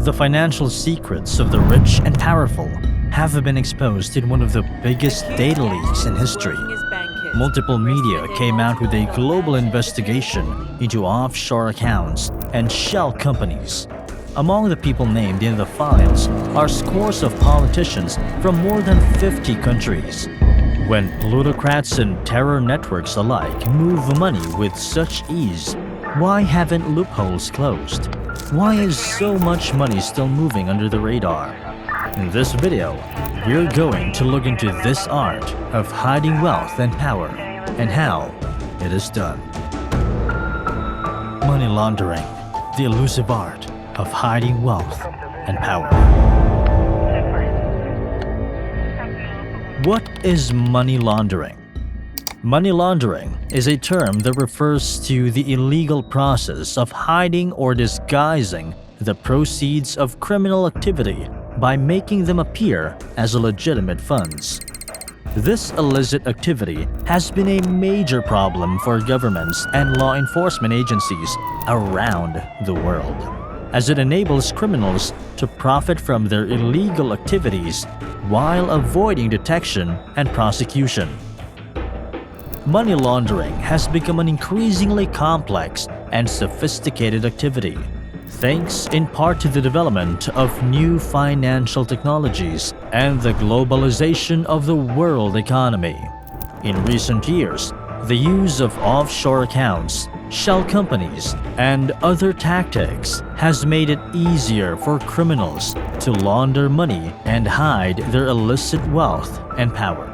The financial secrets of the rich and powerful have been exposed in one of the biggest data leaks in history. Multiple media came out with a global investigation into offshore accounts and shell companies. Among the people named in the files are scores of politicians from more than 50 countries. When plutocrats and terror networks alike move money with such ease, why haven't loopholes closed? Why is so much money still moving under the radar? In this video, we're going to look into this art of hiding wealth and power and how it is done. Money laundering, the elusive art of hiding wealth and power. What is money laundering? Money laundering is a term that refers to the illegal process of hiding or disguising the proceeds of criminal activity by making them appear as legitimate funds. This illicit activity has been a major problem for governments and law enforcement agencies around the world, as it enables criminals to profit from their illegal activities while avoiding detection and prosecution. Money laundering has become an increasingly complex and sophisticated activity, thanks in part to the development of new financial technologies and the globalization of the world economy. In recent years, the use of offshore accounts, shell companies, and other tactics has made it easier for criminals to launder money and hide their illicit wealth and power.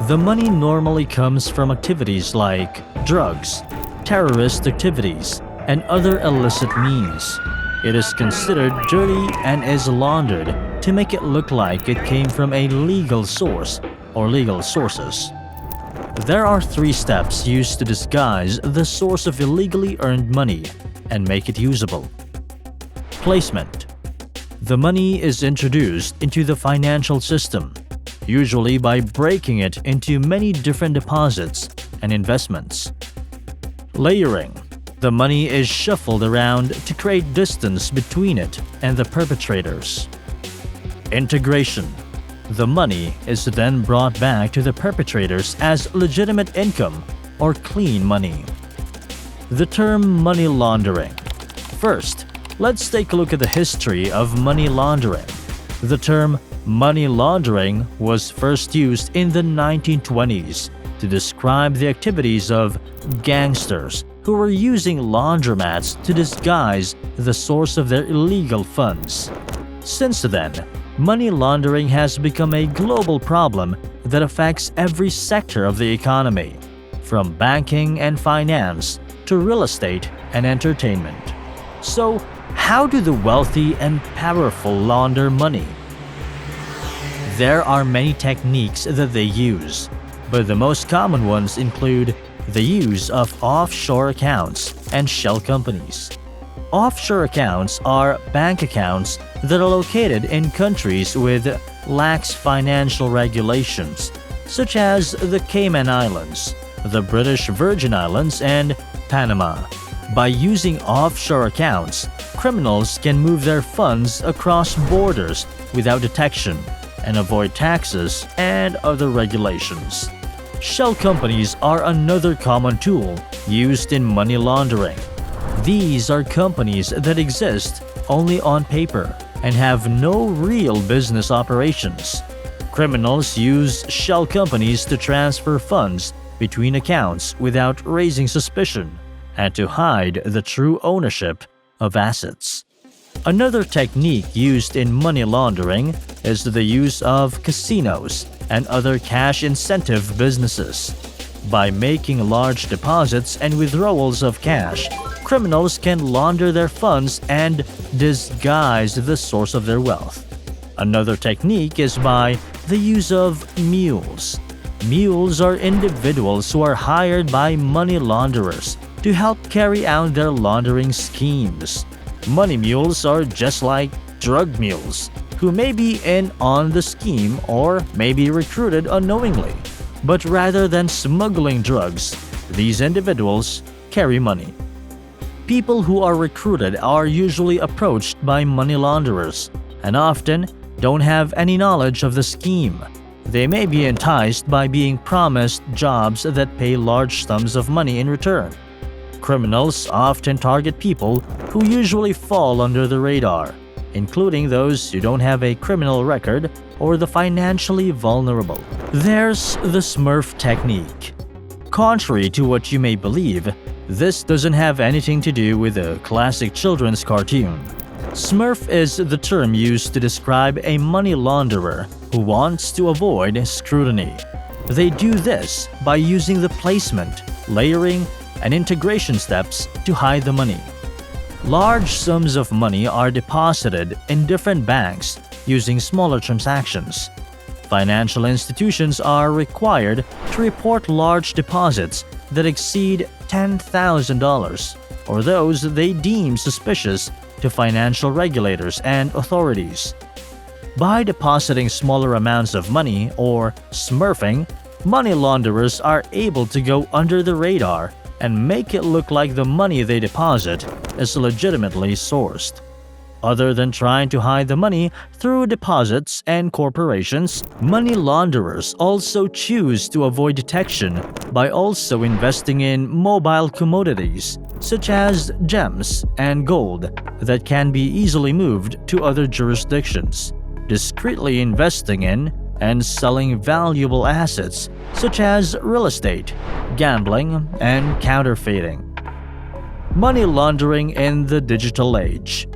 The money normally comes from activities like drugs, terrorist activities, and other illicit means. It is considered dirty and is laundered to make it look like it came from a legal source or legal sources. There are 3 steps used to disguise the source of illegally earned money and make it usable. Placement. The money is introduced into the financial system, usually by breaking it into many different deposits and investments. Layering. The money is shuffled around to create distance between it and the perpetrators. Integration. The money is then brought back to the perpetrators as legitimate income or clean money. The term money laundering. First, let's take a look at the history of money laundering. The term money laundering was first used in the 1920s to describe the activities of gangsters who were using laundromats to disguise the source of their illegal funds. Since then, money laundering has become a global problem that affects every sector of the economy, from banking and finance to real estate and entertainment. So, how do the wealthy and powerful launder money? There are many techniques that they use, but the most common ones include the use of offshore accounts and shell companies. Offshore accounts are bank accounts that are located in countries with lax financial regulations, such as the Cayman Islands, the British Virgin Islands, and Panama. By using offshore accounts, criminals can move their funds across borders without detection and avoid taxes and other regulations. Shell companies are another common tool used in money laundering. These are companies that exist only on paper and have no real business operations. Criminals use shell companies to transfer funds between accounts without raising suspicion and to hide the true ownership of assets. Another technique used in money laundering is the use of casinos and other cash incentive businesses. By making large deposits and withdrawals of cash, criminals can launder their funds and disguise the source of their wealth. Another technique is by the use of mules. Mules are individuals who are hired by money launderers to help carry out their laundering schemes. Money mules are just like drug mules, who may be in on the scheme or may be recruited unknowingly. But rather than smuggling drugs, these individuals carry money. People who are recruited are usually approached by money launderers and often don't have any knowledge of the scheme. They may be enticed by being promised jobs that pay large sums of money in return. Criminals often target people who usually fall under the radar, including those who don't have a criminal record or the financially vulnerable. There's the Smurf technique. Contrary to what you may believe, this doesn't have anything to do with a classic children's cartoon. Smurf is the term used to describe a money launderer who wants to avoid scrutiny. They do this by using the placement, layering, and integration steps to hide the money. Large sums of money are deposited in different banks using smaller transactions. Financial institutions are required to report large deposits that exceed $10,000 or those they deem suspicious to financial regulators and authorities. By depositing smaller amounts of money or smurfing, money launderers are able to go under the radar and make it look like the money they deposit is legitimately sourced. Other than trying to hide the money through deposits and corporations, money launderers also choose to avoid detection by also investing in mobile commodities such as gems and gold that can be easily moved to other jurisdictions, discreetly investing in and selling valuable assets such as real estate, gambling, and counterfeiting. Money laundering in the digital age.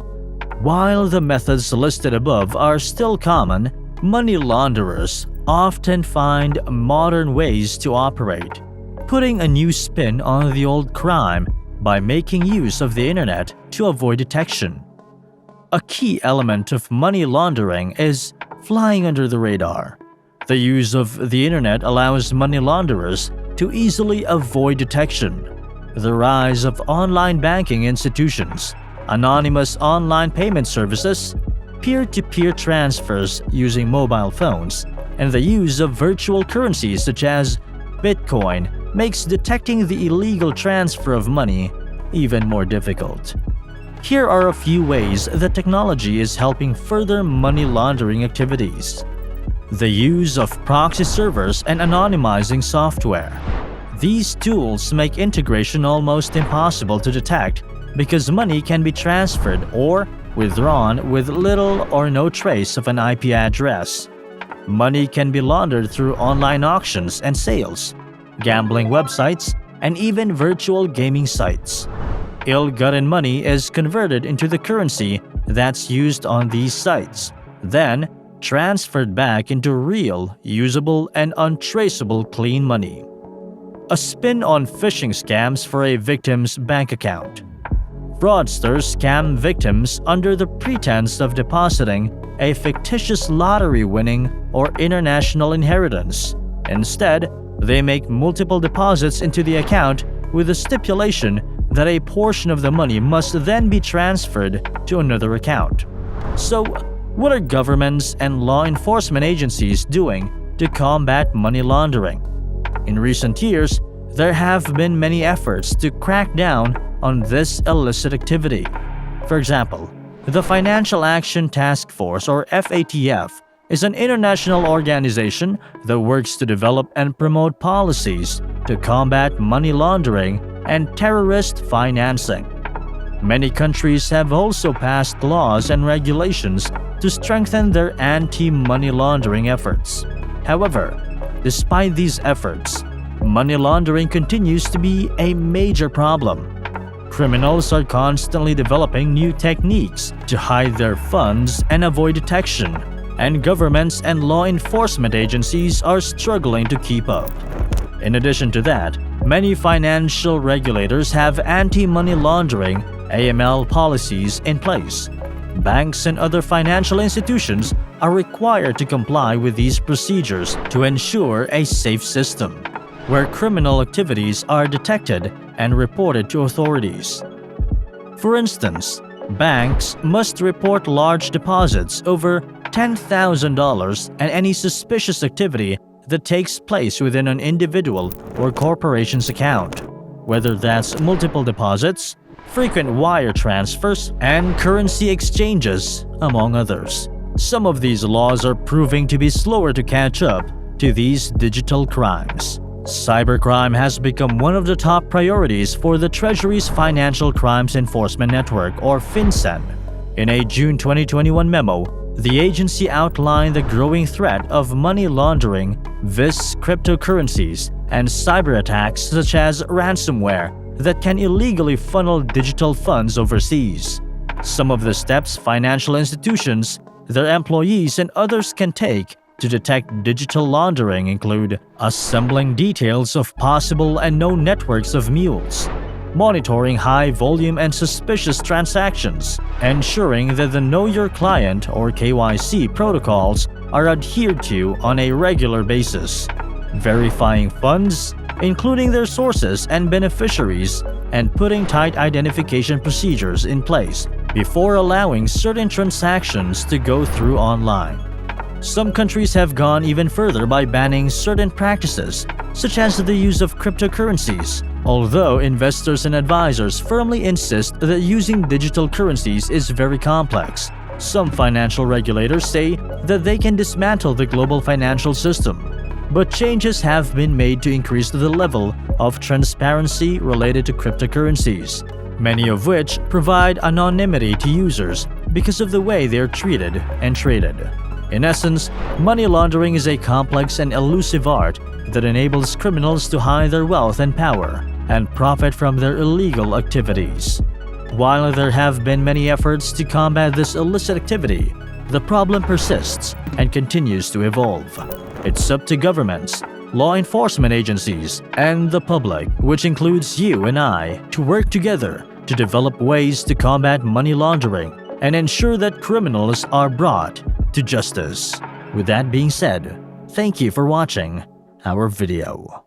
While the methods listed above are still common, money launderers often find modern ways to operate, putting a new spin on the old crime by making use of the internet to avoid detection. A key element of money laundering is flying under the radar. The use of the internet allows money launderers to easily avoid detection. The rise of online banking institutions, anonymous online payment services, peer-to-peer transfers using mobile phones, and the use of virtual currencies such as Bitcoin makes detecting the illegal transfer of money even more difficult. Here are a few ways that technology is helping further money laundering activities. The use of proxy servers and anonymizing software. These tools make integration almost impossible to detect because money can be transferred or withdrawn with little or no trace of an IP address. Money can be laundered through online auctions and sales, gambling websites, and even virtual gaming sites. Ill-gotten money is converted into the currency that's used on these sites, then transferred back into real, usable, and untraceable clean money. A spin on phishing scams for a victim's bank account. Fraudsters scam victims under the pretense of depositing a fictitious lottery winning or international inheritance. Instead, they make multiple deposits into the account with the stipulation that a portion of the money must then be transferred to another account. So, what are governments and law enforcement agencies doing to combat money laundering? In recent years, there have been many efforts to crack down on this illicit activity. For example, the Financial Action Task Force, or FATF, is an international organization that works to develop and promote policies to combat money laundering and terrorist financing. Many countries have also passed laws and regulations to strengthen their anti-money laundering efforts. However, despite these efforts, money laundering continues to be a major problem. Criminals are constantly developing new techniques to hide their funds and avoid detection, and governments and law enforcement agencies are struggling to keep up. In addition to that, many financial regulators have anti-money laundering (AML) policies in place. Banks and other financial institutions are required to comply with these procedures to ensure a safe system, where criminal activities are detected and reported to authorities. For instance, banks must report large deposits over $10,000 and any suspicious activity that takes place within an individual or corporation's account, whether that's multiple deposits, frequent wire transfers, and currency exchanges, among others. Some of these laws are proving to be slower to catch up to these digital crimes. Cybercrime has become one of the top priorities for the Treasury's Financial Crimes Enforcement Network, or FinCEN. In a June 2021 memo, the agency outlined the growing threat of money laundering, vis cryptocurrencies, and cyber attacks such as ransomware that can illegally funnel digital funds overseas. Some of the steps financial institutions, their employees, and others can take to detect digital laundering include assembling details of possible and known networks of mules, monitoring high volume and suspicious transactions, ensuring that the Know Your Client or KYC protocols are adhered to on a regular basis, verifying funds, including their sources and beneficiaries, and putting tight identification procedures in place before allowing certain transactions to go through online. Some countries have gone even further by banning certain practices, such as the use of cryptocurrencies, although investors and advisors firmly insist that using digital currencies is very complex. Some financial regulators say that they can dismantle the global financial system, but changes have been made to increase the level of transparency related to cryptocurrencies, many of which provide anonymity to users because of the way they are treated and traded. In essence, money laundering is a complex and elusive art that enables criminals to hide their wealth and power and profit from their illegal activities. While there have been many efforts to combat this illicit activity, the problem persists and continues to evolve. It's up to governments, law enforcement agencies, and the public, which includes you and I, to work together to develop ways to combat money laundering and ensure that criminals are brought to justice. With that being said, thank you for watching our video.